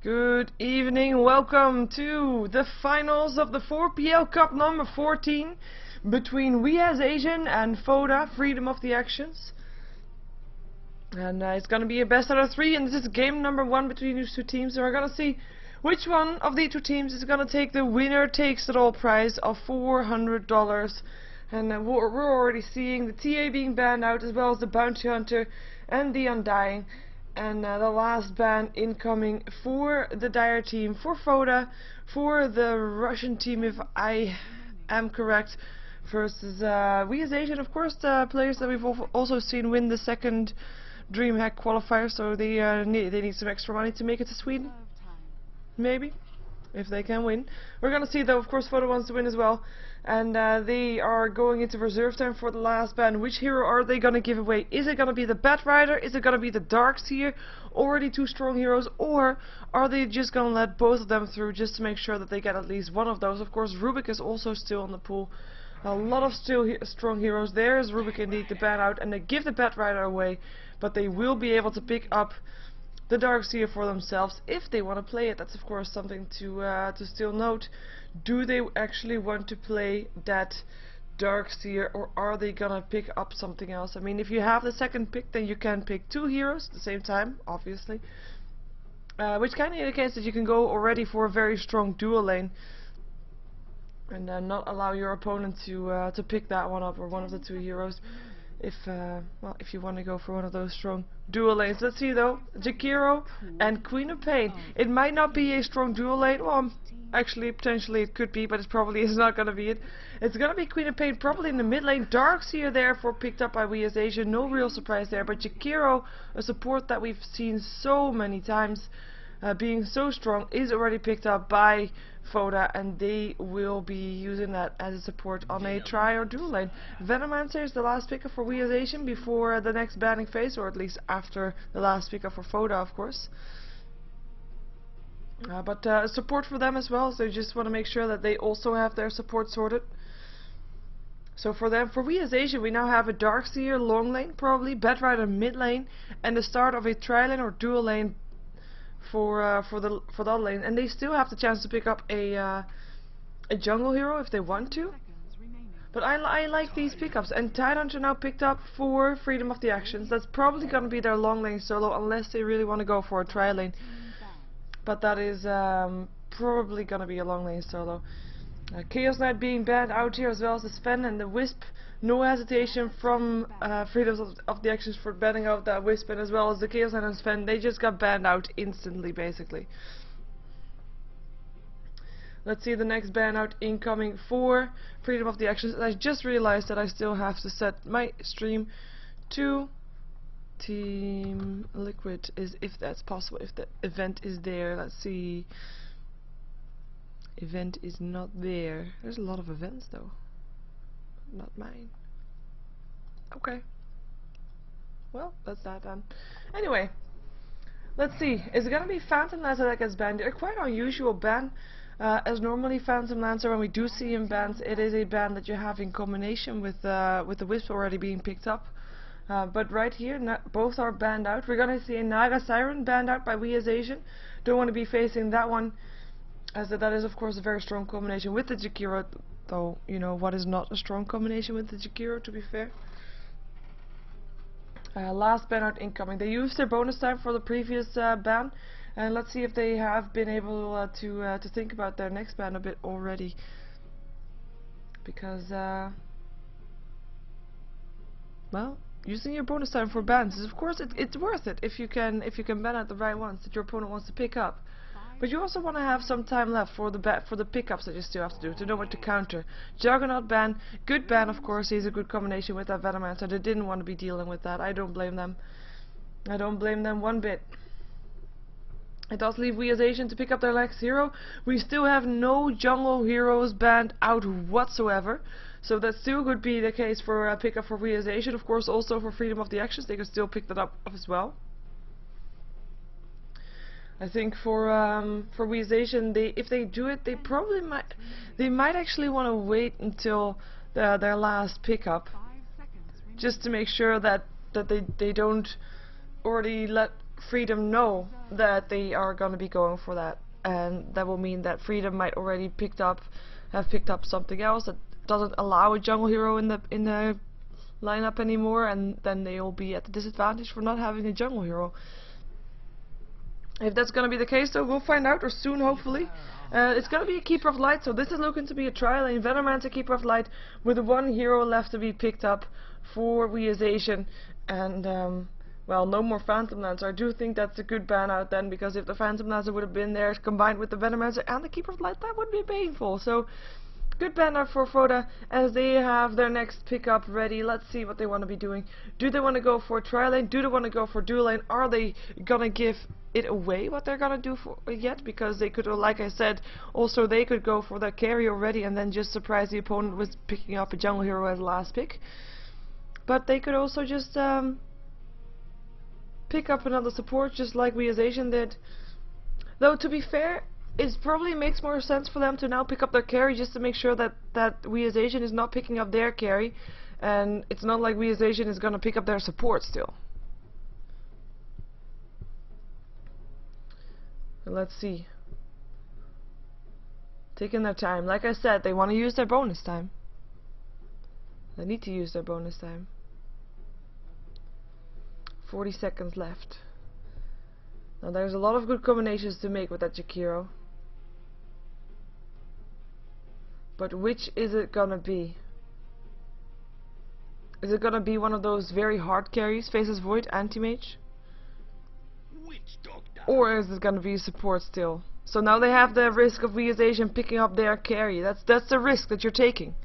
Good evening, welcome to the finals of the 4PL Cup number 14 between WhA Asian and Fota, Freedom of the Actions. And it's gonna be a best out of 3, and this is game number 1 between these two teams. So we're gonna see which one of the two teams is gonna take the winner takes it all prize of $400. And we're already seeing the TA being banned out, as well as the Bounty Hunter and the Undying. And the last ban incoming for the Dire team, for Fota, for the Russian team, if I am correct, versus WhA Asian, of course, the players that we've also seen win the second DreamHack qualifier, so they need some extra money to make it to Sweden. Maybe, if they can win. We're gonna see, though, of course, Fota wants to win as well. And they are going into reserve time for the last ban. Which hero are they gonna give away? Is it gonna be the Bat Rider? Is it gonna be the Darkseer? Already two strong heroes? Or are they just gonna let both of them through just to make sure that they get at least one of those? Of course, Rubik is also still on the pool. A lot of still strong heroes. There is Rubik indeed, the ban out, and they give the Bat Rider away, but they will be able to pick up the Darkseer for themselves if they want to play it. That's of course something to still note. Do they actually want to play that Darkseer, or are they gonna pick up something else? I mean, if you have the second pick, then you can pick two heroes at the same time, obviously, which kind of indicates that you can go already for a very strong dual lane and not allow your opponent to pick that one up, or one of the two heroes, if if you want to go for one of those strong dual lanes. Let's see though, Jakiro and Queen of Pain. It might not be a strong dual lane. Well, actually, potentially it could be, but it probably is not going to be it. It's going to be Queen of Pain probably in the mid lane. Darkseer therefore picked up by WhA Asian. No real surprise there, but Jakiro, a support that we've seen so many times, being so strong, is already picked up by Fota, and they will be using that as a support on a tri or dual lane. Venomancer is the last pickup for WhA Asian before the next banning phase, or at least after the last pickup for Fota, of course. But support for them as well, so they just want to make sure that they also have their support sorted. So for them, for WhA Asian, we now have a Darkseer long lane, probably, Bat Rider mid lane, and the start of a tri lane or dual lane for that lane. And they still have the chance to pick up a jungle hero if they want to. But I like these pickups, and Tidehunter now picked up for Freedom of the Actions. That's probably going to be their long lane solo, unless they really want to go for a tri lane. But that is probably going to be a long lane solo. Chaos Knight being banned out here, as well as the Sven and the Wisp. No hesitation from Freedom of the Actions for banning out that Wisp, and as well as the Chaos Knight and Sven. They just got banned out instantly, basically. Let's see the next ban out incoming for Freedom of the Actions. And I just realized that I still have to set my stream to Team Liquid, if that's possible, if the event is there. Let's see. Event is not there. There's a lot of events though. Not mine. Okay. Well, that's that then. Anyway, let's see. Is it gonna be Phantom Lancer that gets banned? A quite unusual ban. As normally Phantom Lancer, when we do see him banned, it is a ban that you have in combination with the Wisp already being picked up. But right here, both are banned out. We're gonna see a Naga Siren banned out by WhA Asian. Don't want to be facing that one, as that is of course a very strong combination with the Jakiro. Though, you know, what is not a strong combination with the Jakiro, to be fair. Last ban out incoming. They used their bonus time for the previous ban, and let's see if they have been able to think about their next ban a bit already. Because, well, using your bonus time for bans is, of course, it's worth it if you can ban out the right ones that your opponent wants to pick up. But you also want to have some time left for the pickups that you still have to do, to know what to counter. Juggernaut ban, good ban of course. He's a good combination with that Venomancer. They didn't want to be dealing with that. I don't blame them. I don't blame them one bit. It does leave WhA Asian to pick up their next hero. We still have no jungle heroes banned out whatsoever, so that still could be the case for a pickup for WhA Asian. Of course, also for Freedom of the Actions, they could still pick that up as well. I think for WhA Asian, if they do it, they might actually want to wait until their last pickup, just to make sure that they don't already let Freedom know that they are going to be going for that, and that will mean that Freedom might already have picked up something else that doesn't allow a jungle hero in the lineup anymore, and then they will be at a disadvantage for not having a jungle hero. If that's going to be the case, though, we'll find out, or soon, hopefully. It's going to be a Keeper of Light, so this is looking to be a tri-lane Venomancer Keeper of Light with one hero left to be picked up for WhA Asian, and well, no more Phantom Lancer. I do think that's a good ban out then, because if the Phantom Lancer would have been there combined with the Venomancer and the Keeper of Light, that would be painful. So good banner for Fota as they have their next pickup ready. Let's see what they want to be doing. Do they want to go for tri-lane? Do they want to go for dual lane? Are they gonna give it away what they're gonna do for yet? Because they could, like I said, also they could go for that carry already and then just surprise the opponent with picking up a jungle hero as last pick. But they could also just pick up another support, just like WhA Asian did. Though to be fair, it probably makes more sense for them to now pick up their carry, just to make sure that WhA Asian is not picking up their carry, and it's not like WhA Asian is gonna pick up their support still. So let's see. Taking their time. Like I said, they want to use their bonus time. They need to use their bonus time. 40 seconds left. Now there's a lot of good combinations to make with that Jakiro. But which is it gonna be? Is it gonna be one of those very hard carries, Faceless Void, Anti-Mage? Or is it gonna be support still? So now they have the risk of WhA Asian picking up their carry. That's the risk that you're taking.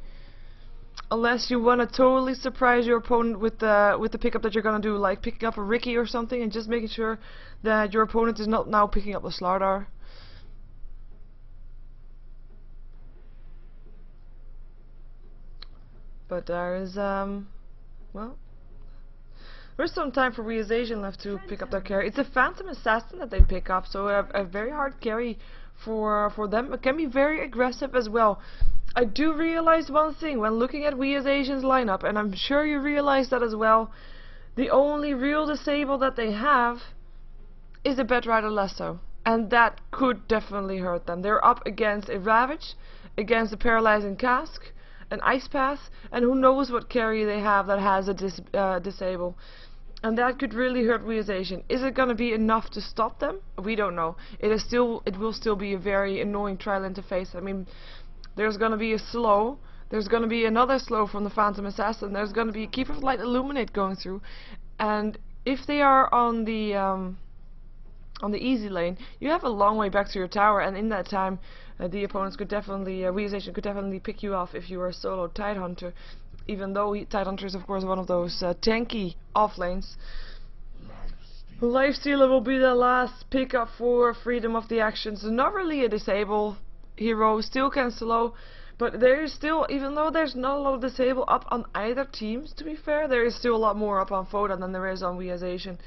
Unless you want to totally surprise your opponent with the pickup that you're gonna do, like picking up a Ricky or something, and just making sure that your opponent is not now picking up the Slardar. But there is well, there's some time for WhA Asian left to pick up their carry. It's a Phantom Assassin that they pick up, so a very hard carry for them. It can be very aggressive as well. I do realize one thing when looking at WhA Asian's lineup, and I'm sure you realize that as well. The only real disable that they have is a Bedrider Lasso, and that could definitely hurt them. They're up against a Ravage, against a Paralyzing Cask, an Ice Path, and who knows what carry they have that has a disable. And that could really hurt WhA Asian. Is it gonna be enough to stop them? We don't know. It will still be a very annoying trial interface. I mean, there's gonna be a slow, there's gonna be another slow from the Phantom Assassin, there's gonna be a Keeper of Light Illuminate going through, and if they are on the easy lane, you have a long way back to your tower, and in that time the opponents could definitely, WhA Asian could definitely pick you off if you were a solo Tidehunter, even though Tidehunter is of course one of those tanky off lanes. Lifestealer will be the last pickup for Freedom of the Actions. Not really a disable hero, still can slow, but there is still, even though there's not a lot of disable up on either teams, to be fair, there is still a lot more up on Fota than there is on WhA Asian.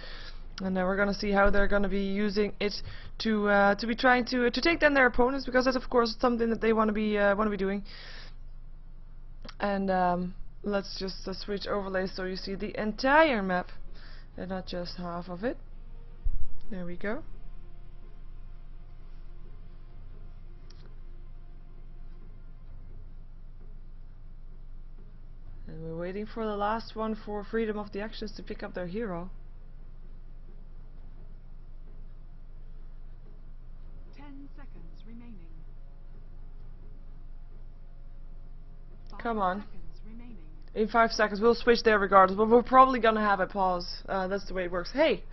And then we're gonna see how they're gonna be using it to be trying to take down their opponents, because that's of course something that they want to be doing. And let's just switch overlays so you see the entire map and not just half of it. There we go. And we're waiting for the last one for Freedom of the Actions to pick up their hero. 10 seconds remaining. Come on. Seconds remaining. In 5 seconds, we'll switch there regardless, but we're probably gonna have a pause. That's the way it works. Hey!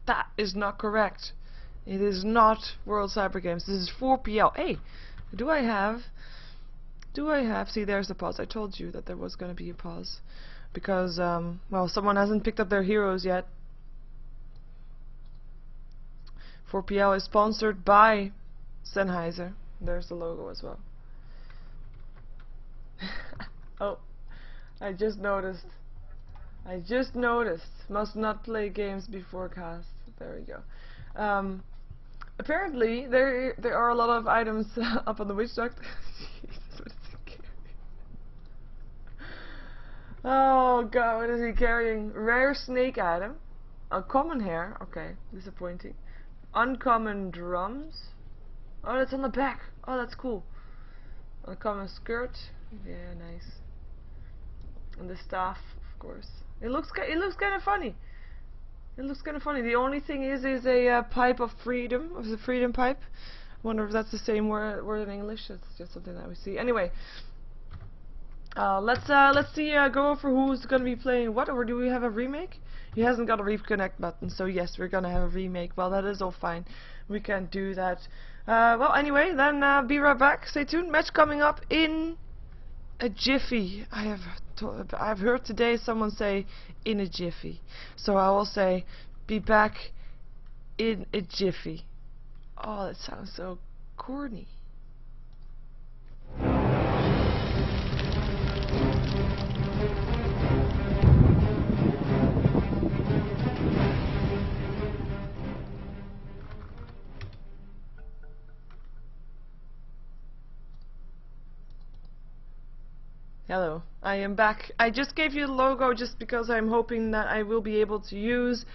That is not correct. It is not World Cyber Games. This is 4PL. Hey! Do I have... See, there's the pause. I told you that there was gonna be a pause. Because, well, someone hasn't picked up their heroes yet. 4PL is sponsored by Sennheiser. There's the logo as well. Oh, I just noticed. Must not play games before cast. There we go. Apparently, there are a lot of items up on the Witch Duct. Jesus, what is it? Oh god, what is he carrying? Rare snake item. A common hair. Okay, disappointing. Uncommon drums. Oh, that's on the back. Oh, that's cool. Uncommon skirt. Yeah, nice. And the staff, of course. It looks kind of funny. It looks kind of funny. The only thing is a pipe of freedom, of the freedom pipe. Wonder if that's the same word in English. It's just something that we see. Anyway, let's see. Go over who's gonna be playing what, or do we have a remake? He hasn't got a reconnect button, so yes, we're gonna have a remake. Well, that is all fine. We can do that. Well, anyway, then be right back. Stay tuned. Match coming up in a jiffy. I've heard today someone say in a jiffy, so I will say be back in a jiffy. Oh, that sounds so corny. Hello, I am back. I just gave you the logo just because I'm hoping that I will be able to use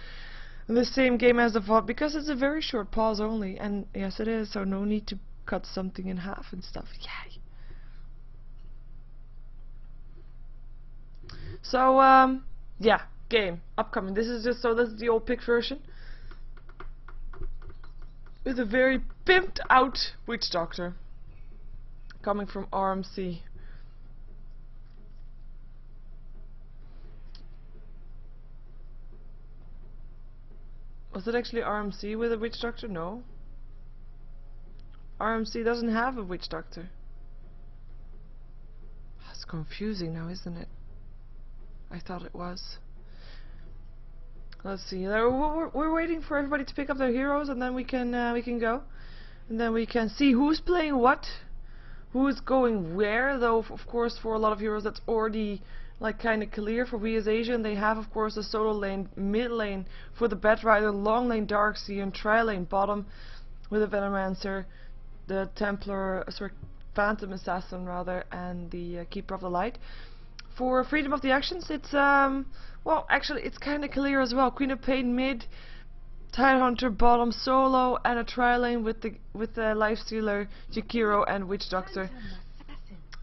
the same game as the VOD, because it's a very short pause only, and yes it is, so no need to cut something in half and stuff. Yay! So, yeah, game, upcoming. This is the old pick version. With a very pimped out witch doctor. Coming from RMC. Was it actually RMC with a witch doctor? No. RMC doesn't have a witch doctor. That's confusing now, isn't it? I thought it was. Let's see. We're waiting for everybody to pick up their heroes, and then we can go, and then we can see who's playing what, who's going where. Though of course, for a lot of heroes, that's already like kind of clear. For WhA Asian, they have of course a solo lane, mid lane for the Batrider, long lane Darkseer, and tri lane bottom with a Venomancer, the Templar, sorry, Phantom Assassin rather, and the Keeper of the Light. For Freedom of the Actions, it's well, actually it's kind of clear as well. Queen of Pain mid, Tidehunter bottom solo, and a tri lane with the Lifestealer, Jakiro, and Witch Doctor.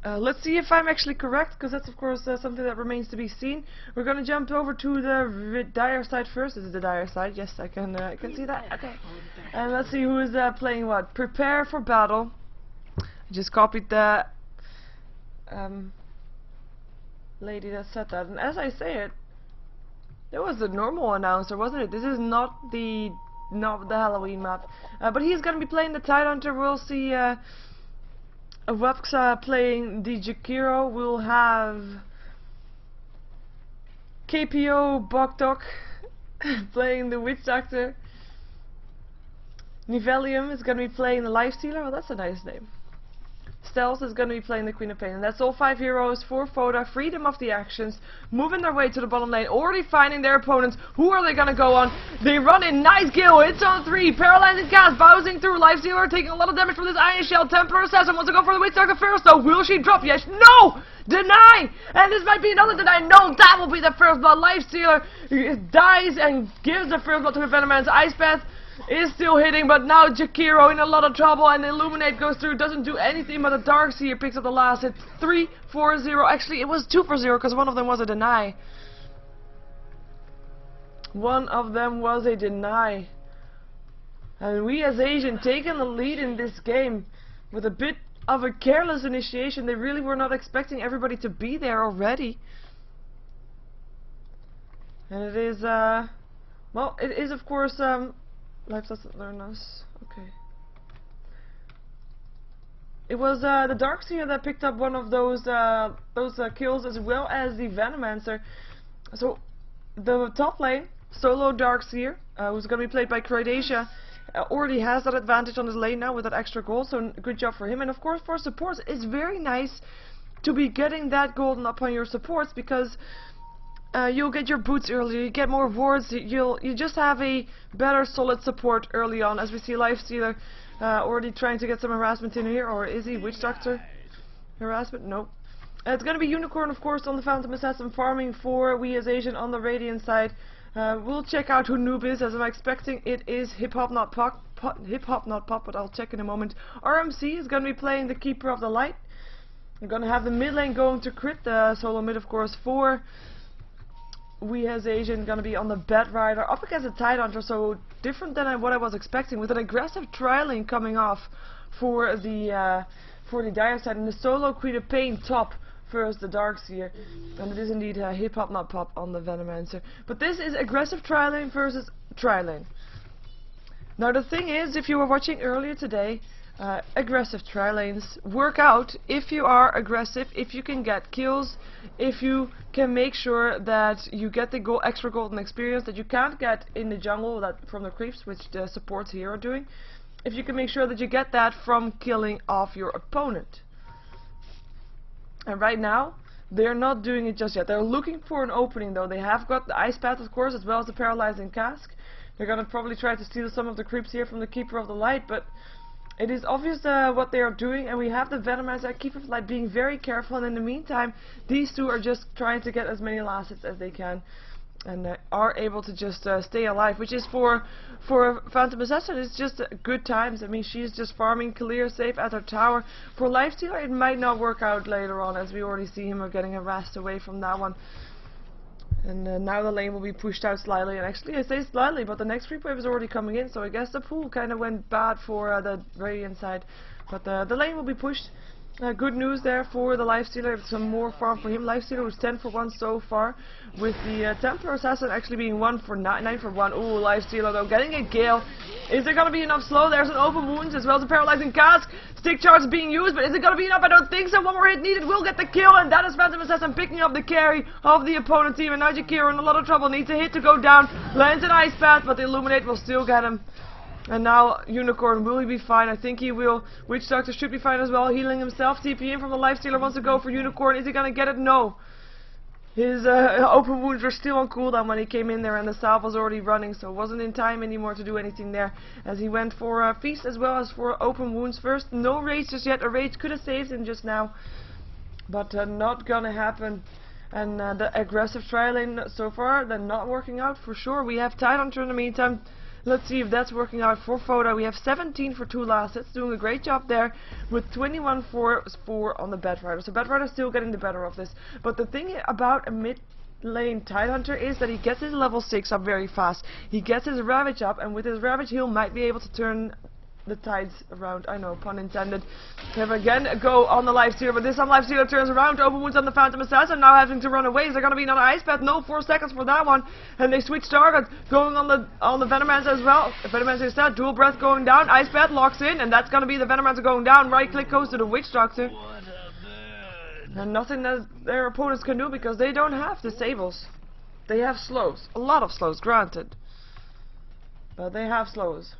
Let's see if I'm actually correct, because that's of course something that remains to be seen. We're gonna jump over to the dire side first. This is the dire side. Yes, I can see that. Okay. And let's see who is playing what. Prepare for battle. I just copied the lady that said that, and as I say it, there was a normal announcer, wasn't it? This is not the Halloween map, but he's gonna be playing the Tidehunter. We'll see. WhA playing the Jakiro. We'll have KPO Bokdok playing the Witch Doctor. Nivelium is going to be playing the Lifestealer. Oh, that's a nice name. Stealth is going to be playing the Queen of Pain. And that's all 5 heroes for Fota. Freedom of the Actions. Moving their way to the bottom lane. Already finding their opponents. Who are they going to go on? They run in. Nice kill. It's on 3. Paralyzing cast. Bouncing through. Lifestealer taking a lot of damage from this Iron Shell. Templar Assassin wants to go for the Witch Doctor first though. Will she drop? Yes. No! Deny! And this might be another deny. No, that will be the first blood. Lifestealer dies and gives the first blood to the Venoman's Ice Path. Is still hitting, but now Jakiro in a lot of trouble, and Illuminate goes through, doesn't do anything, but the Darkseer picks up the last hit. 3-4-0. Actually, it was 2-4-0 because one of them was a deny. One of them was a deny. And WhA Asian taking the lead in this game with a bit of a careless initiation. They really were not expecting everybody to be there already. And it is, well, it is of course, life doesn't learn us. Okay. It was the Darkseer that picked up one of those kills, as well as the Venomancer. So the top lane, solo Darkseer, who's going to be played by Craidacia, already has that advantage on his lane now with that extra gold. So good job for him. And of course for supports, it's very nice to be getting that golden up on your supports, because you'll get your boots earlier, you get more wards, you just have a better solid support early on. As we see Lifestealer already trying to get some harassment in here, or is he Witch Doctor? Harassment? Nope. It's going to be Unicorn, of course, on the Phantom Assassin farming for WhA as Asian on the Radiant side. We'll check out who Noob is, as I'm expecting it is Hip Hop Not Pop, but I'll check in a moment. RMC is going to be playing the Keeper of the Light. We're going to have the mid lane going to crit, solo mid, of course, for WhA as Asian. Going to be on the Bat Rider, up against a Tidehunter, so different than what I was expecting, with an aggressive trialing coming off for the Dire side, and the solo Queen of Pain top first the Darkseer, and it is indeed Hip Hop Not Pop on the Venomancer. But this is aggressive tri-lane versus tri-lane. Now the thing is, if you were watching earlier today, aggressive tri-lanes work out if you are aggressive, if you can get kills, if you can make sure that you get the extra golden experience that you can't get in the jungle from the creeps, which the supports here are doing. If you can make sure that you get that from killing off your opponent. And right now, they're not doing it just yet. They're looking for an opening though. They have got the Ice Path, of course, as well as the Paralyzing Cask. They're gonna probably try to steal some of the creeps here from the Keeper of the Light, but it is obvious what they are doing, and we have the Venomancer, Keeper of the Light, being very careful, and in the meantime, these two are just trying to get as many last hits as they can, and are able to just stay alive, which is for Phantom Assassin, it's just good times. I mean, she's just farming clear safe at her tower. For Lifestealer, it might not work out later on, as we already see him getting harassed away from that one. And now the lane will be pushed out slightly, and actually I say slightly, but the next creep wave is already coming in, so I guess the pool kind of went bad for the Radiant side. But the lane will be pushed. Good news there for the Lifestealer, some more farm for him. Lifestealer was 10 for 1 so far, with the Templar Assassin actually being 9 for 1. Ooh, Lifestealer though, getting a Gale. Is there going to be enough slow? There's an Open Wounds as well as a Paralyzing Cask. Stick Charge is being used, but is it going to be enough? I don't think so. One more hit needed will get the kill, and that is Phantom Assassin picking up the carry of the opponent team. And now Jakiro in a lot of trouble, needs a hit to go down. Lands an Ice Path, but the Illuminate will still get him. And now Unicorn, will he be fine? I think he will. Witch Doctor should be fine as well, healing himself. TP in from the Lifestealer wants to go for Unicorn. Is he going to get it? No. His Open Wounds were still on cooldown when he came in there, and the salve was already running, so it wasn't in time anymore to do anything there, as he went for Feast as well as for Open Wounds first. No Rage just yet. A Rage could have saved him just now, but not gonna happen. And the aggressive tri lane so far, they're not working out for sure. We have Tidehunter in the meantime. Let's see if that's working out for Fota. We have 17 for 2 last hits, doing a great job there, with 21 for 4 on the Bat Rider. So Bat Rider still getting the better of this. But the thing about a mid lane Tidehunter is that he gets his level 6 up very fast. He gets his Ravage up, and with his Ravage heal might be able to turn the tides around. I know, pun intended. We have again a go on the Lifestealer, but this time Lifestealer turns around. Open Wounds on the Phantom Assassin, now having to run away. Is there going to be another Ice Path? No, 4 seconds for that one. And they switch target, going on the Venomancer as well. Venomancer is dead, dual breath going down. Ice Path locks in, and that's going to be the Venomancer going down. Right click goes to the Witch Doctor. And nothing that their opponents can do, because they don't have disables. They have slows. A lot of slows, granted. But they have slows.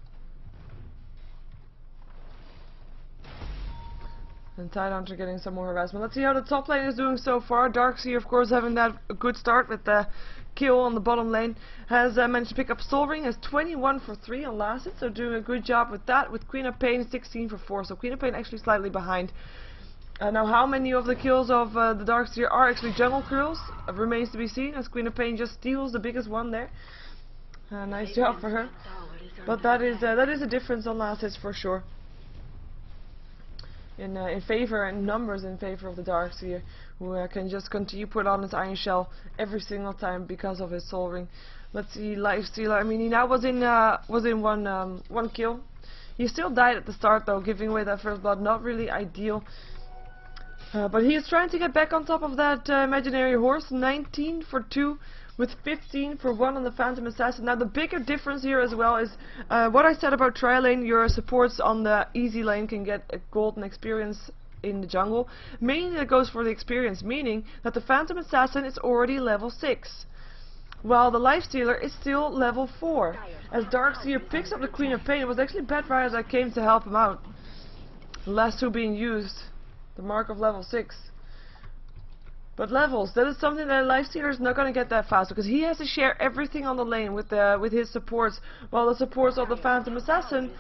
And Tidehunter getting some more harassment. Let's see how the top lane is doing so far. Darkseer, of course, having that good start with the kill on the bottom lane. Has managed to pick up Soul Ring. Has 21 for 3 on last hit, so doing a good job with that. With Queen of Pain, 16 for 4. So Queen of Pain actually slightly behind. Now how many of the kills of the Darkseer are actually jungle kills remains to be seen, as Queen of Pain just steals the biggest one there. Nice job for her. But that is a difference on last hits for sure. In favor and numbers in favor of the Darkseer, who can just continue put on his Iron Shell every single time because of his Soul Ring. Let's see, Lifestealer. I mean, he now was in one kill. He still died at the start though, giving away that first blood. Not really ideal. But he is trying to get back on top of that imaginary horse. 19 for 2. With 15 for 1 on the Phantom Assassin. Now the bigger difference here as well is what I said about tri lane. Your supports on the easy lane can get a golden experience in the jungle. Mainly that goes for the experience, meaning that the Phantom Assassin is already level 6. While the Lifestealer is still level 4. As Darkseer picks up the Queen of Pain, it was actually Bat Rider that came to help him out. The last two being used. The mark of level 6. But levels, that is something that Lifestealer is not going to get that fast, because he has to share everything on the lane with his supports, while the supports of the Phantom Assassin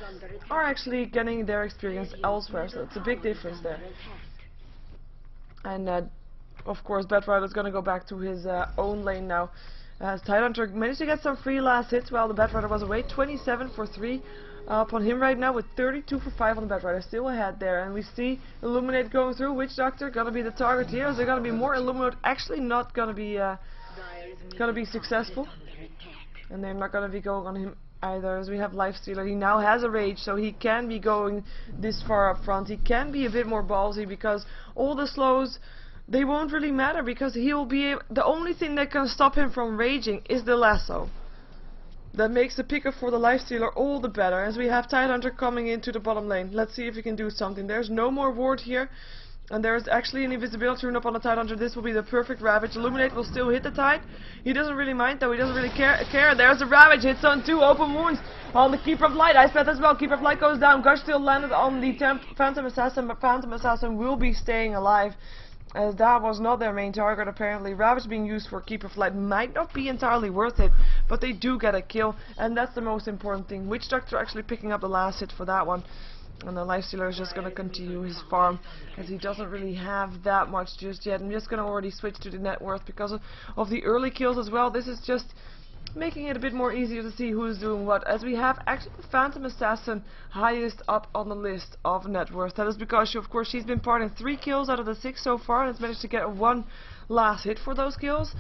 are actually getting their experience elsewhere, so it's a big difference there. And of course, Batrider's gonna go back to his own lane now. As Tidehunter managed to get some free last hits while the Batrider was away. 27 for 3 upon him right now, with 32 for 5 on the Batrider. Still ahead there, and we see Illuminate going through. Witch Doctor gonna be the target here. Is there gonna be more? Illuminate actually not gonna be successful, and they're not gonna be going on him either, as we have Lifestealer. He now has a rage, so he can be going this far up front. He can be a bit more ballsy, because all the slows, they won't really matter, because he will be the only thing that can stop him from raging is the lasso. That makes the pickup for the Lifestealer all the better, as we have Tidehunter coming into the bottom lane. Let's see if he can do something. There's no more ward here, and there's actually an invisibility rune up on the Tidehunter. This will be the perfect Ravage. Illuminate will still hit the Tide. He doesn't really mind, though. He doesn't really care. There's the Ravage. Hits on 2 open wounds on the Keeper of Light. Ice Path as well. Keeper of Light goes down. Gush still landed on the Phantom Assassin, but Phantom Assassin will be staying alive, as that was not their main target apparently. Ravage being used for Keeper of Light might not be entirely worth it, but they do get a kill, and that's the most important thing. Witch Doctor actually picking up the last hit for that one. And the Lifestealer is just going to continue his farm, as he doesn't really have that much just yet. I'm just going to already switch to the net worth because of the early kills as well. This is just making it a bit more easier to see who's doing what, as we have actually the Phantom Assassin highest up on the list of net worth. That is because of course she's been part in 3 kills out of the 6 so far, and has managed to get 1 last hit for those kills.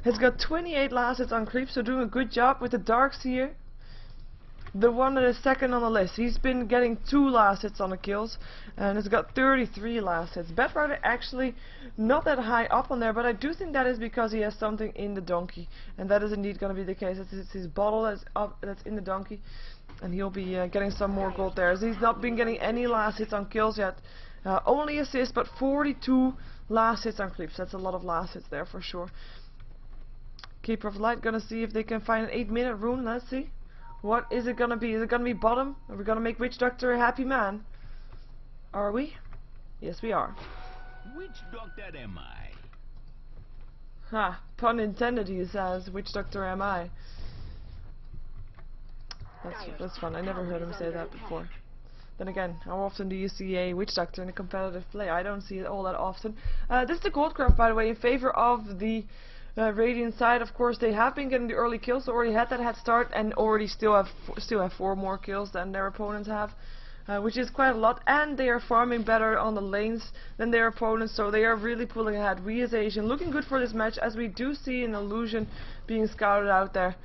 Has got 28 last hits on creep, so doing a good job with the Darks here. The one that is second on the list, he's been getting 2 last hits on the kills, and has got 33 last hits. Batrider actually not that high up on there, but I do think that is because he has something in the donkey, and that is indeed going to be the case. It's his bottle that's in the donkey, and he'll be getting some more gold there, as he's not been getting any last hits on kills yet. Only assists, but 42 last hits on creeps. That's a lot of last hits there for sure. Keeper of Light gonna see if they can find an 8-minute rune. Let's see. What is it gonna be? Is it gonna be bottom? Are we gonna make Witch Doctor a happy man? Are we? Yes, we are. Which doctor am I? Ha! Pun intended, he says. Which Doctor am I? That's fun. I never heard him say that before. Then again, how often do you see a Witch Doctor in a competitive play? I don't see it all that often. This is the gold craft, by the way, in favor of the Radiant side. Of course, they have been getting the early kills, so already had that head start, and already still have 4 more kills than their opponents have, which is quite a lot. And they are farming better on the lanes than their opponents, so they are really pulling ahead. We as Asian looking good for this match, as we do see an illusion being scouted out there.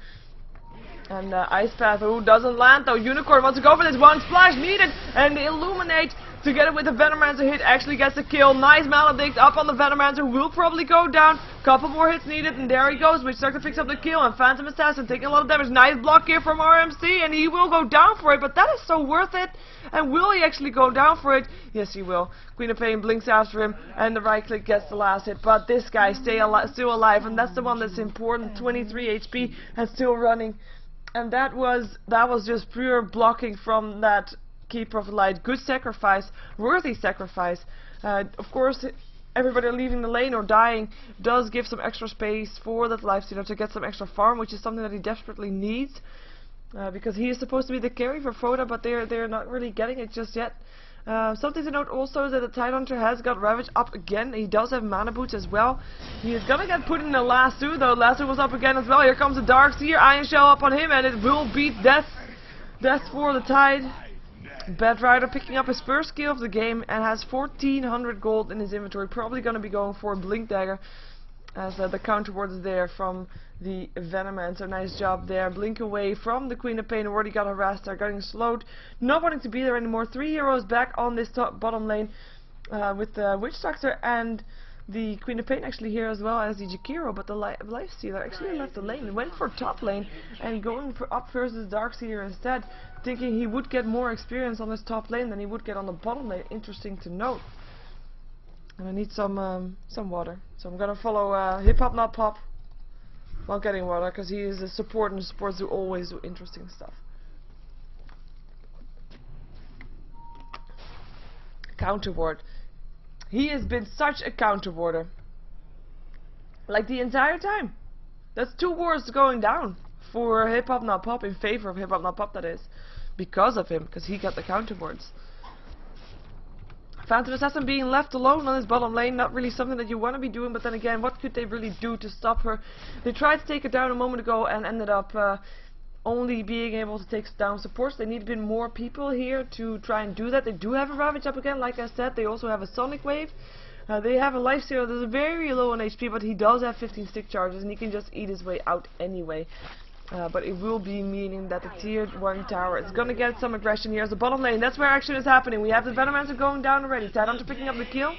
And Ice Path, who doesn't land though. Unicorn wants to go for this. 1 splash needed, and the Illuminate together with the Venomancer hit actually gets the kill. Nice Maledict up on the Venomancer, will probably go down. Couple more hits needed, and there he goes. Witch Doctor picks up the kill, and Phantom Assassin taking a lot of damage. Nice block here from RMC, and he will go down for it, but that is so worth it. And will he actually go down for it? Yes, he will. Queen of Pain blinks after him, and the right click gets the last hit. But this guy still alive, and that's the one that's important. 23 HP and still running. And that was just pure blocking from that Keeper of Light. Good sacrifice, worthy sacrifice. Of course, everybody leaving the lane or dying does give some extra space for that Lifestealer to get some extra farm, which is something that he desperately needs, because he is supposed to be the carry for Fota, but they're not really getting it just yet. Something to note also is that the Tidehunter has got Ravage up again. He does have mana boots as well. He is gonna get put in the lasso, though. Lasso was up again as well. Here comes the Darks here. Iron Shell up on him, and it will beat death. Death for the Tide. Batrider picking up his first kill of the game and has 1400 gold in his inventory. Probably gonna be going for a Blink Dagger, as the counter ward is there from the Venomancer. Nice job there. Blink away from the Queen of Pain, already got harassed there, getting slowed, not wanting to be there anymore. 3 heroes back on this bottom lane, with the Witch Doctor and the Queen of Pain actually here as well as the Jakiro, but the Lifestealer actually left the lane, went for top lane and going for up versus Darkseer instead, thinking he would get more experience on this top lane than he would get on the bottom lane. Interesting to note. And I need some water, so I'm gonna follow Hip Hop Not Pop while getting water, because he is a support, and supports do always do interesting stuff. Counter ward. He has been such a counter warder, like the entire time. That's 2 wards going down for Hip Hop Not Pop, in favor of Hip Hop Not Pop, that is, because of him, because he got the counter wards. Phantom Assassin being left alone on his bottom lane, not really something that you want to be doing, but then again, what could they really do to stop her? They tried to take her down a moment ago and ended up only being able to take down supports. They need a bit more people here to try and do that. They do have a Ravage up again, like I said. They also have a Sonic Wave. They have a lifesteal that is very low on HP, but he does have 15 stick charges and he can just eat his way out anyway. But it will be meaning that the tier 1 tower is going to get some aggression here as the bottom lane. That's where action is happening. We have the Venomancer going down already. Tidehunter picking up the kill.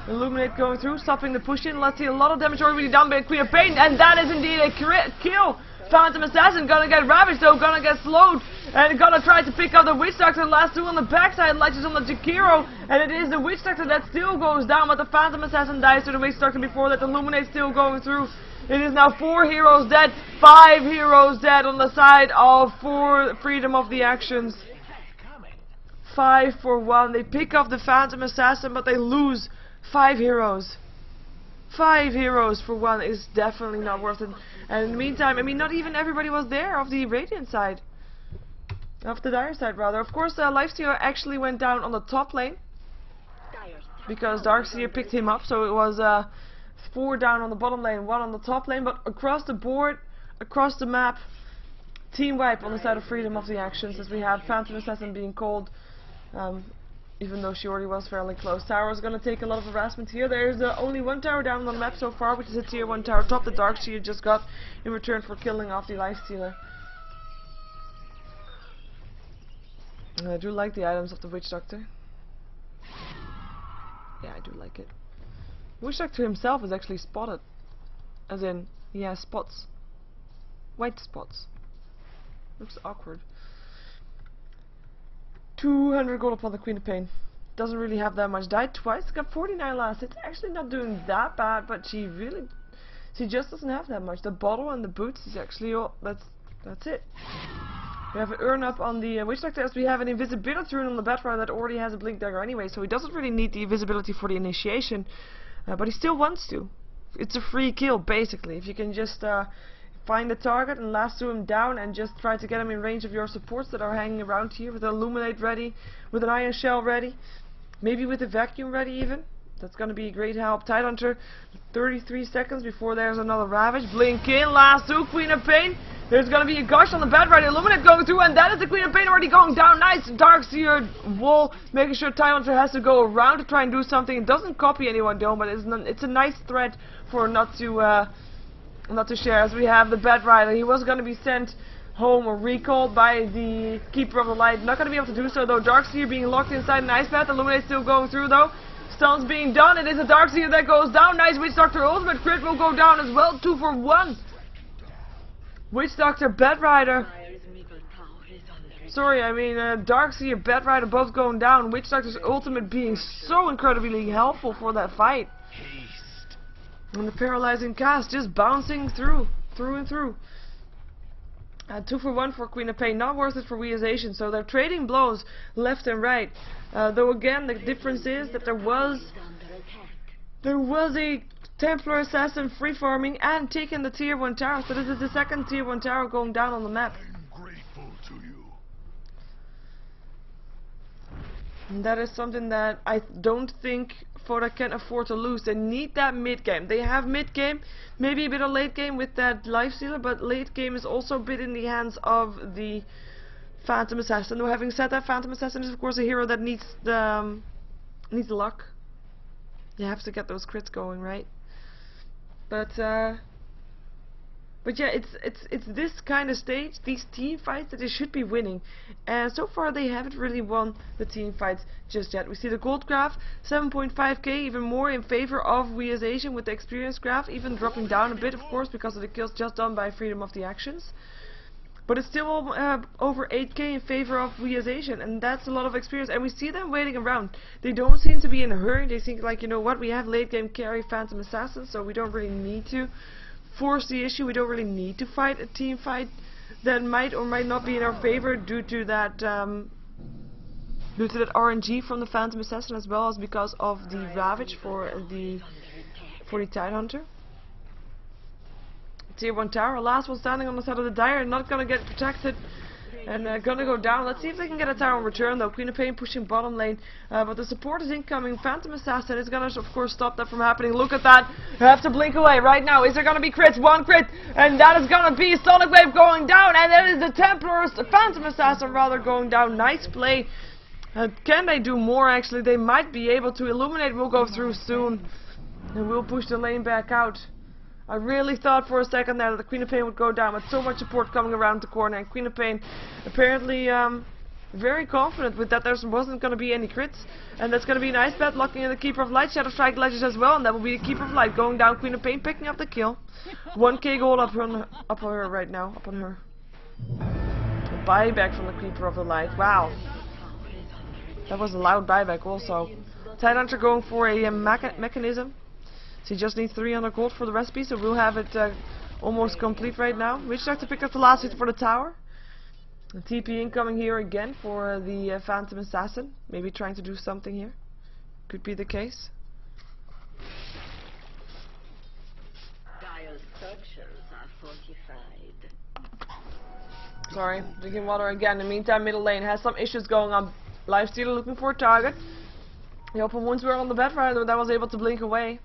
Illuminate going through, stopping the push in. Let's see, a lot of damage already done by Queen of Pain, and that is indeed a crit kill. Phantom Assassin gonna get ravaged though, gonna get slowed, and gonna try to pick up the Witch Doctor. Last two on the backside, latches on the Jakiro, and it is the Witch Doctor that still goes down, but the Phantom Assassin dies to the Witch Doctor before that. Illuminate still going through. It is now 4 heroes dead, 5 heroes dead on the side of Freedom of the Actions. 5 for 1. They pick up the Phantom Assassin, but they lose 5 heroes. 5 heroes for 1 is definitely not worth it. And in the meantime, I mean, not even everybody was there of the Radiant side. Of the Dire side, rather. Of course, Lifesteal actually went down on the top lane, because Darkseer picked him up, so it was 4 down on the bottom lane, 1 on the top lane, but across the board, across the map, team wipe on the side of Freedom of the Actions, as we have Phantom Assassin being called, even though she already was fairly close. Tower is going to take a lot of harassment here. There's only 1 tower down on the map so far, which is a tier 1 tower top that Darkseer just got in return for killing off the Lifestealer. I do like the items of the Witch Doctor. Yeah, I do like it. Witch Doctor himself is actually spotted. As in, he has spots. White spots. Looks awkward. 200 gold upon the Queen of Pain. Doesn't really have that much. Died twice, got 49 last. It's actually not doing that bad, but she just doesn't have that much. The bottle and the boots is actually all, that's it. We have an urn up on the Witch Doctor, as we have an invisibility rune on the Batrider that already has a blink dagger anyway, so he doesn't really need the invisibility for the initiation, but he still wants to. It's a free kill, basically. If you can just find the target and lasso him down and just try to get him in range of your supports that are hanging around here, with an Illuminate ready, with an Iron Shell ready, maybe with a Vacuum ready even. That's going to be a great help. Tidehunter, 33 seconds before there's another Ravage. Blink in, last two, Queen of Pain. There's going to be a gush on the Batrider, Illuminate going through, and that is the Queen of Pain already going down. Nice Darkseer wall, making sure Tidehunter has to go around to try and do something. It doesn't copy anyone though, but it's a nice threat for not to share, as we have the Batrider. He was going to be sent home or recalled by the Keeper of the Light. Not going to be able to do so though. Darkseer being locked inside an Ice Path. Illuminate still going through though. Stuns being done. It is a Darkseer that goes down. Nice Witch Doctor ultimate crit will go down as well. 2 for 1. Witch Doctor, Batrider. Sorry, I mean Darkseer, Batrider both going down. Witch Doctor's ultimate being so incredibly helpful for that fight. And the paralyzing cast just bouncing through and through. 2 for 1 for Queen of Pain, not worth it for WhA, so they're trading blows left and right. Though again, the difference is that there was a Templar Assassin free farming and taking the tier 1 tower, so this is the second tier 1 tower going down on the map. I'm grateful to you. And that is something that I don't think Fota can afford to lose. They need that mid game. They have mid game, maybe a bit of late game with that Lifestealer, but late game is also a bit in the hands of the Phantom Assassin. Though having said that, Phantom Assassin is of course a hero that needs the luck. You have to get those crits going, right? But yeah, it's this kind of stage, these team fights, that they should be winning, and so far they haven't really won the team fights just yet. We see the gold graph 7.5k, even more in favor of WhA, with the experience graph even dropping down a bit, of course, because of the kills just done by Freedom of the Actions. But it's still over 8k in favor of WhA, and that's a lot of experience, and we see them waiting around. They don't seem to be in a hurry. They think like, you know what, we have late game carry Phantom Assassin, so we don't really need to force the issue. We don't really need to fight a team fight that might or might not be in our favor due to that RNG from the Phantom Assassin, as well as because of the Ravage for the Tidehunter. Tier 1 tower, last one standing on the side of the Dire, not gonna get protected. And gonna go down. Let's see if they can get a tower in return though. Queen of Pain pushing bottom lane. But the support is incoming. Phantom Assassin is gonna of course stop that from happening. Look at that. You have to blink away right now. Is there gonna be crits? One crit. And that is gonna be Sonic Wave going down. And that is the Templar's Phantom Assassin rather going down. Nice play. Can they do more actually? They might be able to. Illuminate will go through soon. And we'll push the lane back out. I really thought for a second there that the Queen of Pain would go down with so much support coming around the corner, and Queen of Pain apparently very confident with that there wasn't going to be any crits, and that's going to be a nice bet, locking in the Keeper of Light, Shadow Strike Legends as well, and that will be the Keeper of Light going down, Queen of Pain picking up the kill. 1k gold up on her right now, up on her. A buyback from the Keeper of the Light, wow. That was a loud buyback also. Tidehunter going for a mechanism. So he just needs 300 gold for the recipe, so we'll have it almost complete right now. We just have to pick up the last hit for the tower. The TP incoming here again for the Phantom Assassin. Maybe trying to do something here. Could be the case. Dire structures are fortified. Sorry, drinking water again. In the meantime, middle lane has some issues going on. Lifestealer looking for a target. The open wounds were on the bed rider that was able to blink away.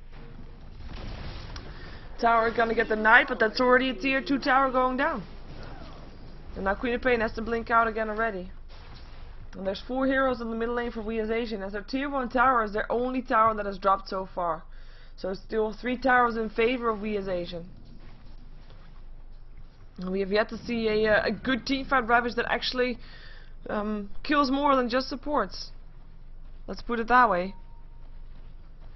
Tower gonna get the knight, but that's already a tier 2 tower going down. And now Queen of Pain has to blink out again already. And there's 4 heroes in the middle lane for WhA Asian, as their tier 1 tower is their only tower that has dropped so far. So still 3 towers in favor of WhA Asian. And we have yet to see a good teamfight Ravage that actually kills more than just supports. Let's put it that way.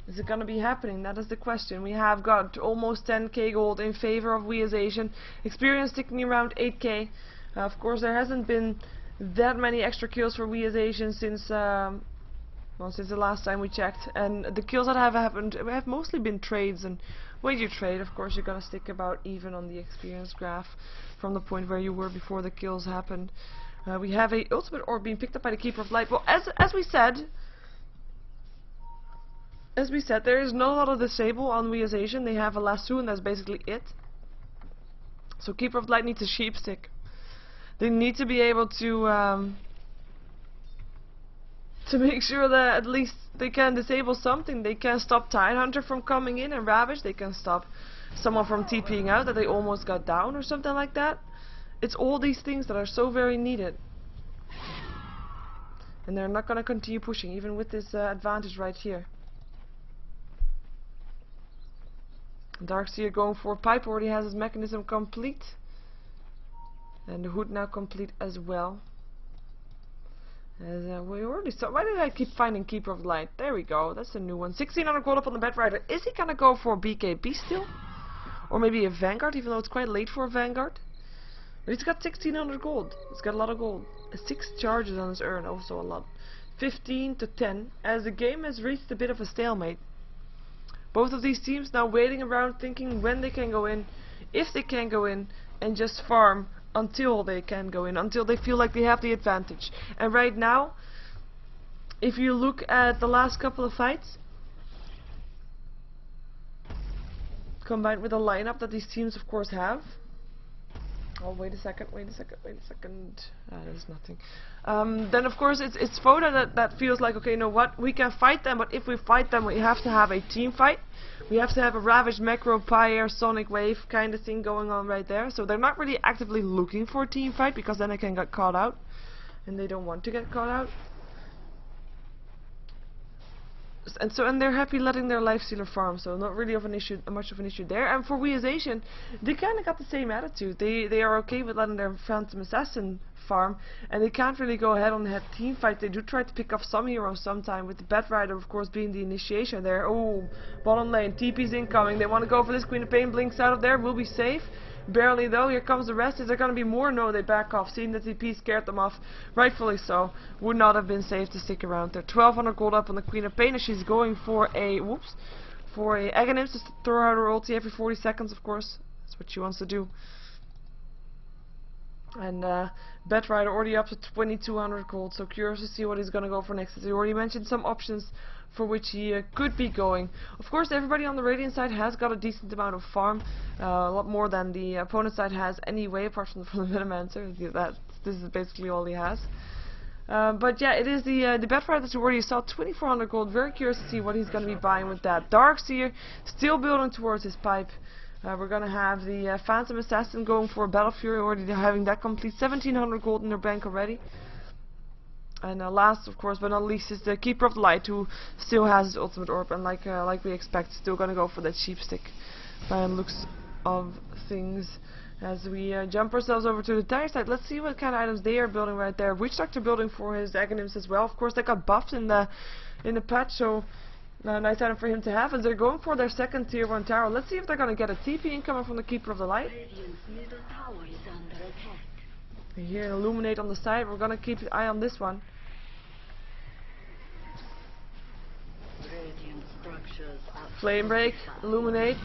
Is it gonna be happening? That is the question. We have got almost 10k gold in favor of WhA Asian. Experience sticking around 8k. Of course, there hasn't been that many extra kills for WhA Asian since since the last time we checked. And the kills that have happened have mostly been trades. And when you trade, of course, you're gonna stick about even on the experience graph from the point where you were before the kills happened. We have a ultimate orb being picked up by the Keeper of Light. Well, as we said, there is no lot of disable on WhA Asian. They have a lasso and that's basically it. So Keeper of Light needs a sheep stick. They need to be able to make sure that at least they can disable something. They can stop Tidehunter from coming in and Ravage. They can stop someone from TPing out that they almost got down or something like that. It's all these things that are so very needed. And they're not going to continue pushing even with this advantage right here. Darkseer going for Pipe, already has his mechanism complete. And the hood now complete as well. As we already saw. Why did I keep finding Keeper of Light? There we go, that's a new one. 1600 gold up on the bed rider. Is he gonna go for a BKB still? Or maybe a Vanguard, even though it's quite late for a Vanguard? But he's got 1600 gold. He's got a lot of gold. 6 charges on his urn, also a lot. 15 to 10, as the game has reached a bit of a stalemate. Both of these teams now waiting around thinking when they can go in, if they can go in, and just farm until they can go in, until they feel like they have the advantage. And right now, if you look at the last couple of fights, combined with the lineup that these teams of course have. Oh, wait a second. There's nothing. Then of course it's Fota that feels like, okay, you know what, we can fight them, but if we fight them we have to have a team fight. We have to have a Ravage, Macro, Pyre, Sonic Wave kind of thing going on right there. So they're not really actively looking for a team fight, because then they can get caught out. And they don't want to get caught out. And they're happy letting their Lifestealer farm, so not really of an issue, much of an issue there. And for WhA Asian, they kind of got the same attitude. They are okay with letting their Phantom Assassin farm, and they can't really go ahead on the head team fight. They do try to pick off some heroes sometime, with the Bed Rider of course being the initiation there. Oh, bottom lane, TP's incoming. They want to go for this. Queen of Pain blinks out of there, will be safe. Barely though. Here comes the rest. Is there going to be more? No, they back off. Seeing that TP scared them off. Rightfully so. Would not have been safe to stick around there. 1200 gold up on the Queen of Pain, as she's going for a Aghanim to throw out her ulti every 40 seconds, of course. That's what she wants to do. And Bed Rider already up to 2200 gold, so curious to see what he's going to go for next. As he already mentioned some options for which he could be going. Of course, everybody on the Radiant side has got a decent amount of farm, a lot more than the opponent side has anyway, apart from the Metamancer. this is basically all he has. But yeah, it is the Bedfighter that you already saw, 2400 gold. Very curious to see what he's going to be buying with that. Darkseer still building towards his pipe. We're going to have the Phantom Assassin going for a Battle Fury, already having that complete, 1700 gold in their bank already. And last, of course, but not least, is the Keeper of the Light, who still has his ultimate orb, and like we expect, still going to go for that sheep stick by the looks of things. As we jump ourselves over to the tire side, let's see what kind of items they are building right there. Witch Doctor building for his Aghanims as well. Of course, they got buffed in the patch, so nice item for him to have. And they're going for their second tier 1 tower. Let's see if they're going to get a TP incoming from the Keeper of the Light. Radiant's middle tower is under attack. Here, Illuminate on the side. We're going to keep an eye on this one. Radiant structures are Flame Break, Illuminate.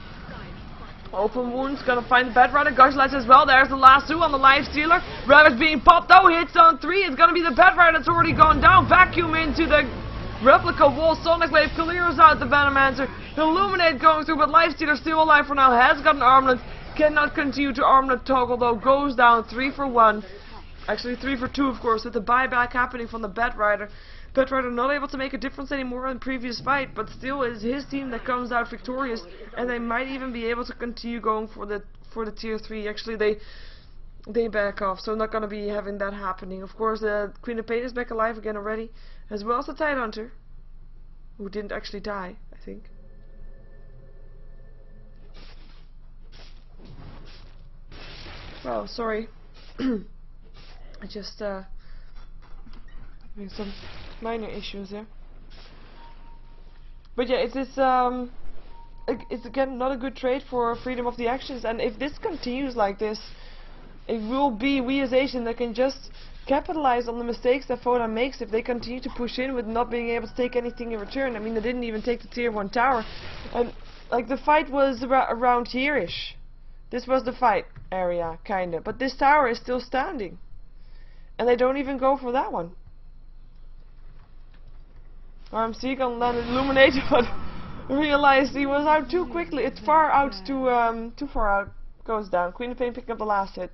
Open Wounds, gonna find the Bedrider. Gush Lights as well. There's the last 2 on the Life Stealer. Ravage being popped though. Hits on 3. It's gonna be the Bedrider that's already gone down. Vacuum into the replica wall. Sonic Wave. Kaliro's out the Venomancer. Illuminate going through, but Life Stealer still alive for now. Has got an armlet. Cannot continue to armlet toggle though. Goes down 3 for 1. Actually 3 for 2, of course, with the buyback happening from the Bedrider. Bedrider not able to make a difference anymore in the previous fight, but still is his team that comes out victorious, and they might even be able to continue going for the tier 3. Actually, they back off, so not gonna be having that happening. Of course, Queen of Pain is back alive again already, as well as the Tidehunter, who didn't actually die, I think. Oh, sorry. I just having some minor issues there. But yeah, it's again not a good trade for freedom of the actions, and if this continues like this, it will be WhA that can just capitalize on the mistakes that Fota makes if they continue to push in with not being able to take anything in return. I mean, they didn't even take the tier 1 tower, and like the fight was around here-ish. This was the fight area, kinda, but this tower is still standing, and they don't even go for that one. RMC gonna land Illuminate, but realized he was out too quickly. It's far out, too far out. Goes down. Queen of Pain picking up the last hit.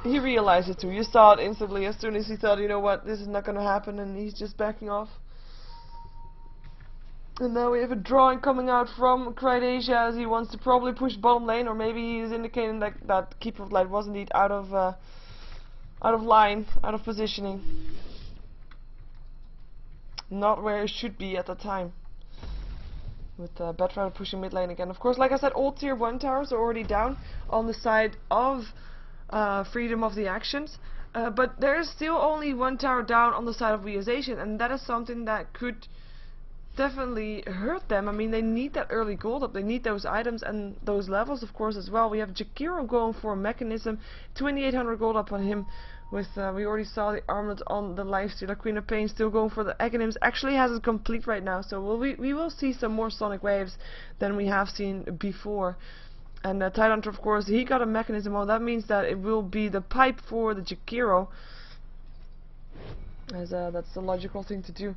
He realized it too. You saw it instantly as soon as he thought, you know what, this is not gonna happen, and he's just backing off. And now we have a drawing coming out from Asia as he wants to probably push bottom lane, or maybe he's indicating that Keeper of Light was indeed out of line, out of positioning. Not where it should be at the time. With Bedrider pushing mid lane again. Of course, like I said, all tier 1 towers are already down on the side of freedom of the actions. But there's still only 1 tower down on the side of WhA, and that is something that could definitely hurt them. I mean, they need that early gold up. They need those items and those levels, of course, as well. We have Jakiro going for a mechanism. 2800 gold up on him. With we already saw the armlet on the Lifestealer. Queen of Pain still going for the Aghanims. Actually has it complete right now, so we will see some more Sonic Waves than we have seen before. And Tidehunter, of course, he got a mechanism. Well, that means that it will be the pipe for the Jakiro, as that's the logical thing to do.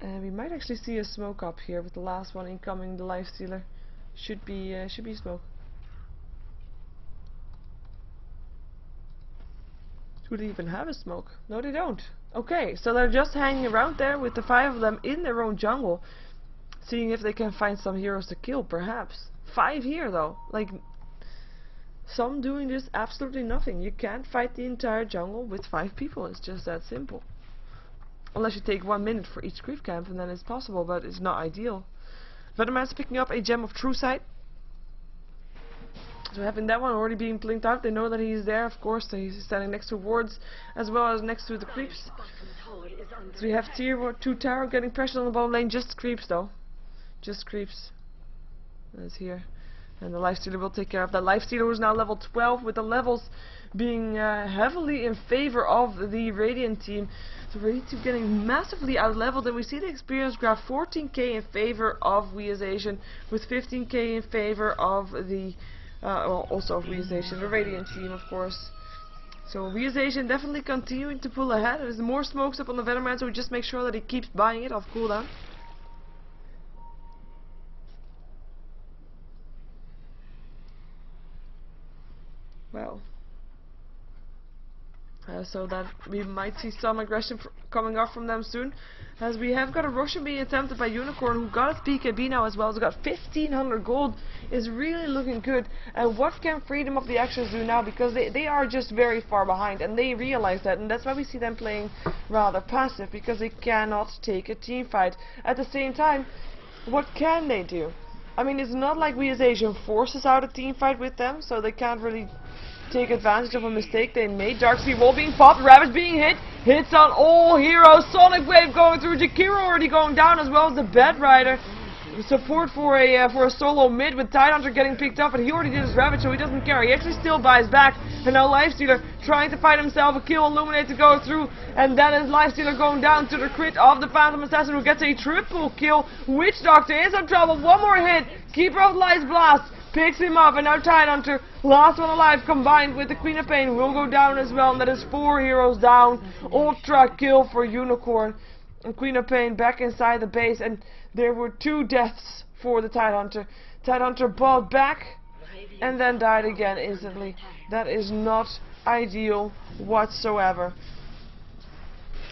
We might actually see a smoke up here with the last one incoming. The Lifestealer should be smoke. Do they even have a smoke? No, they don't. Okay, so they're just hanging around there with the 5 of them in their own jungle, seeing if they can find some heroes to kill, perhaps. 5 here, though. Like, some doing just absolutely nothing. You can't fight the entire jungle with 5 people. It's just that simple. Unless you take 1 minute for each creep camp, and then it's possible, but it's not ideal. Venomancer picking up a Gem of True Sight. So having that one already being blinked out, they know that he's there, of course. So he's standing next to wards as well as next to the creeps. So we have tier 2 tower getting pressured on the bottom lane. Just creeps though. Just creeps. That's here. And the Lifestealer will take care of that. Lifestealer is now level 12, with the levels being heavily in favor of the Radiant team. So Radiant team getting massively out leveled, and we see the experience graph 14k in favor of WhA, with 15k in favor of the well, also of WhA, the Radiant team, of course. So WhA definitely continuing to pull ahead. There's more smokes up on the Venomancer, so we just make sure that he keeps buying it off cooldown. Well, so that we might see some aggression coming off from them soon. As we have got a Russian being attempted by Unicorn, who got his BKB now as well. He's got 1500 gold, is really looking good. And what can Freedom of the Actions do now? Because they are just very far behind, and they realize that, and that's why we see them playing rather passive, because they cannot take a team fight. At the same time, what can they do? I mean, it's not like WhA forces out a team fight with them, so they can't really take advantage of a mistake they made. Darkseid Wall being popped, Ravage being hit, hits on all heroes, Sonic Wave going through, Jakiro already going down as well as the Bed Rider. Support for a solo mid with Tidehunter getting picked up, and he already did his Ravage, so he doesn't care. He actually still buys back, and now Lifestealer trying to find himself a kill, Illuminate to go through, and then is Lifestealer going down to the crit of the Phantom Assassin, who gets a triple kill. Witch Doctor is in trouble, one more hit, Keeper of Light's Blast picks him up, and now Tidehunter, last one alive, combined with the Queen of Pain, will go down as well, and that is 4 heroes down. Ultra kill for Unicorn, and Queen of Pain back inside the base, and there were 2 deaths for the Tidehunter. Tidehunter bought back, and then died again instantly. That is not ideal whatsoever.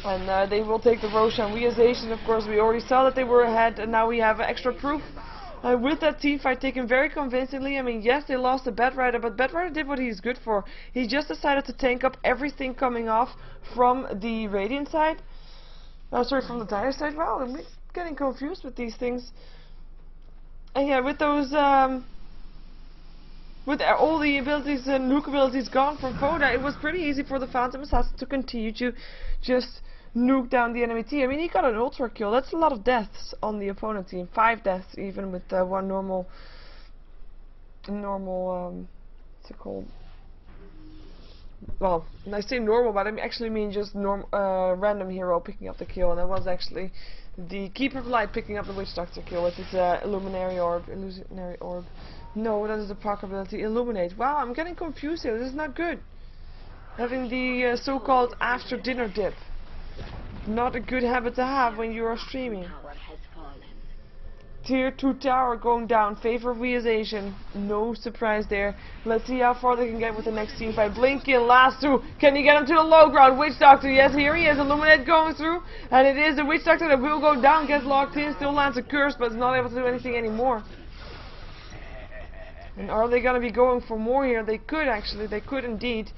And they will take the Roshan. WhA, of course, we already saw that they were ahead, and now we have extra proof. With that team fight taken very convincingly. I mean, yes, they lost the Bed Rider, but Bed Rider did what he's good for. He just decided to tank up everything coming off from the Radiant side. Sorry, from the Dire side. Wow, I'm getting confused with these things. And yeah, with those, with all the abilities and nuke abilities gone from Fota, it was pretty easy for the Phantom Assassin to continue to just nuke down the enemy team. I mean, he got an ultra kill. That's a lot of deaths on the opponent team. 5 deaths even with one normal, what's it called? Well, I say normal, but I actually mean just random hero picking up the kill, and that was actually the Keeper of Light picking up the Witch Doctor kill with his Illuminary Orb. No, that is the proc ability. Illuminate. Wow, I'm getting confused here. This is not good. Having the so-called after dinner dip. Not a good habit to have when you are streaming. Tier 2 tower going down, favor of WhA. No surprise there. Let's see how far they can get with the next team fight. Blinkin, last 2. Can he get him to the low ground? Witch Doctor, yes, here he is. Illuminate going through. And it is the Witch Doctor that will go down, gets locked in, still lands a curse, but is not able to do anything anymore. And are they going to be going for more here? They could actually, they could indeed.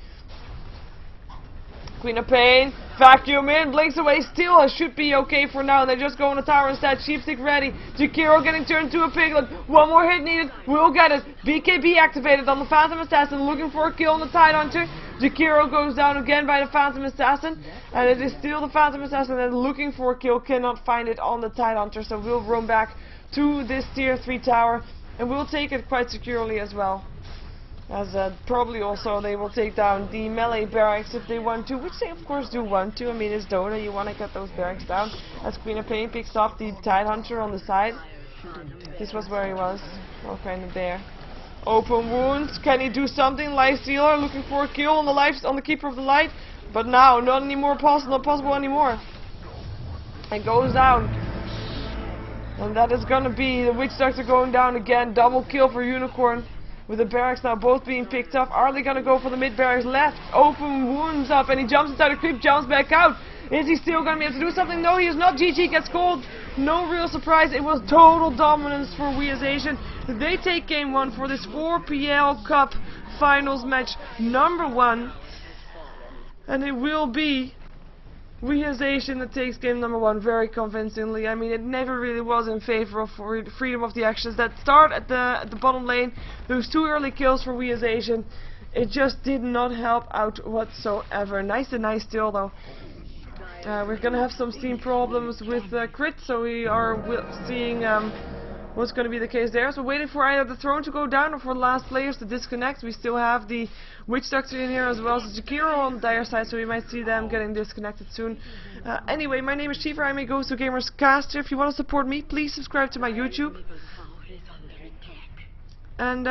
Queen of Pain, vacuum in, blinks away, still should be okay for now. They're just going to tower instead. Sheepstick ready. Jakiro getting turned to a piglet. One more hit needed. We'll get it. BKB activated on the Phantom Assassin, looking for a kill on the Tidehunter. Jakiro goes down again by the Phantom Assassin, and it is still the Phantom Assassin that looking for a kill, cannot find it on the Tidehunter. So we'll roam back to this tier 3 tower, and we'll take it quite securely as well. As probably also they will take down the melee barracks if they want to, which they of course do want to. I mean, it's Dota, you want to get those barracks down. As Queen of Pain picks up the Tidehunter on the side. This was where he was. Well, kind of there. Open wounds. Can he do something? Lifestealer looking for a kill on the Keeper of the Light. But now, not anymore possible, not possible anymore. It goes down. And that is gonna be the Witch Doctor going down again. Double kill for Unicorn. With the barracks now both being picked up. Are they gonna go for the mid barracks? Left. Open wounds up, and he jumps inside the creep, jumps back out. Is he still gonna be able to do something? No, he is not. GG gets called. No real surprise. It was total dominance for WhA. They take game 1 for this 4PL Cup Finals match number 1. And it will be WhA that takes game number 1 very convincingly. I mean, it never really was in favor of freedom of the actions. That start at the bottom lane, those 2 early kills for WhA, it just did not help out whatsoever. Nice still though. We're gonna have some Steam problems with crit, so we are seeing what's going to be the case there. So waiting for either the throne to go down or for the last players to disconnect. We still have the Witch Doctor in here as well as Jakiro on the Dire side, so we might see them getting disconnected soon. Anyway, my name is Sheever. I'm a Ghost of Gamers caster. If you want to support me, please subscribe to my YouTube. And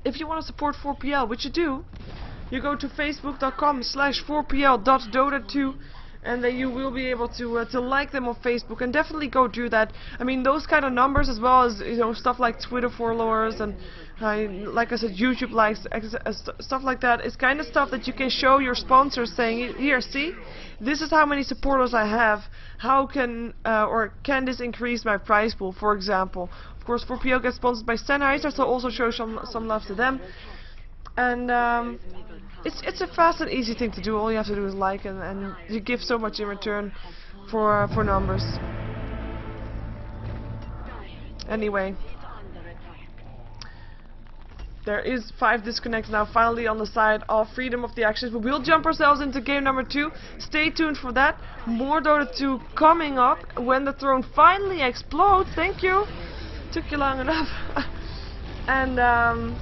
if you want to support 4PL, which you do, you go to facebook.com/4pl.dota2, and then you will be able to like them on Facebook, and definitely go do that. I mean, those kind of numbers, as well as, you know, stuff like Twitter followers and like I said, YouTube likes, stuff like that, is kind of stuff that you can show your sponsors, saying, here, see, this is how many supporters I have. How can or can this increase my prize pool, for example? Of course, 4PL gets sponsored by Sennheiser, so also show some love to them. And it's a fast and easy thing to do. All you have to do is like, and you give so much in return for numbers. Anyway, there is 5 disconnects now finally on the side of Freedom of the Actions. But we'll jump ourselves into game number 2. Stay tuned for that. More Dota 2 coming up when the throne finally explodes. Thank you. Took you long enough. And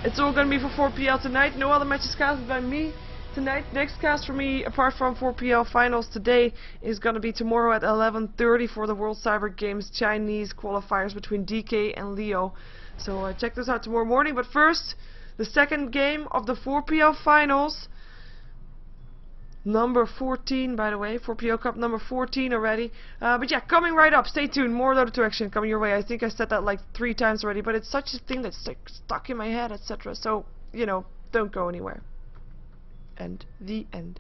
it's all gonna be for 4PL tonight. No other matches cast by me tonight. Next cast for me, apart from 4PL finals today, is gonna be tomorrow at 11:30 for the World Cyber Games Chinese qualifiers between DK and Leo. So check this out tomorrow morning. But first, the second game of the 4PL finals. Number 14, by the way. 4PL Cup number 14 already. But yeah, coming right up. Stay tuned. More Dota 2 action coming your way. I think I said that like 3 times already, but it's such a thing that's like stuck in my head, etc. So, you know, don't go anywhere. And the end.